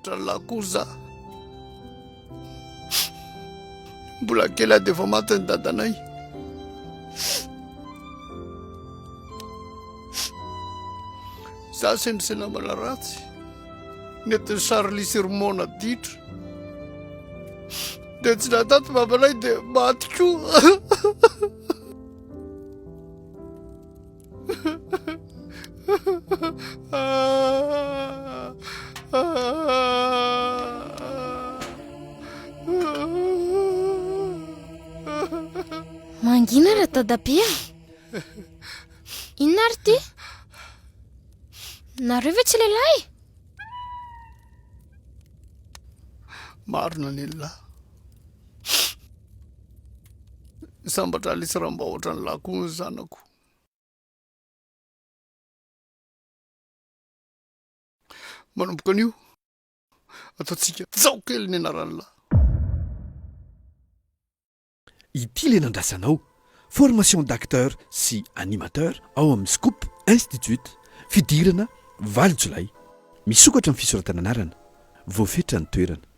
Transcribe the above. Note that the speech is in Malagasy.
mbahotra ny lahy koza mbola kely dia efa maty ny dadanay. Za sendrisena mala ratsy nety ny Charlie Romona ditra dia tsy natato babanay dia maty koa. Mangina raha dadabe inona ary ty nareo ve tsy lehilahy? Marina ny lahy sambatra lisy raha mba ohatra ny lahy koa ny zanako. Manomboka an'io ataontsika zao kely ny anaran'ny lahy. Ity le nandrasanao formation d'acteur sy animateur ao amin'ny Scoop Institute fidirana 8 Jolay misokatra ny fisoratana anarana voafetra ny toerana.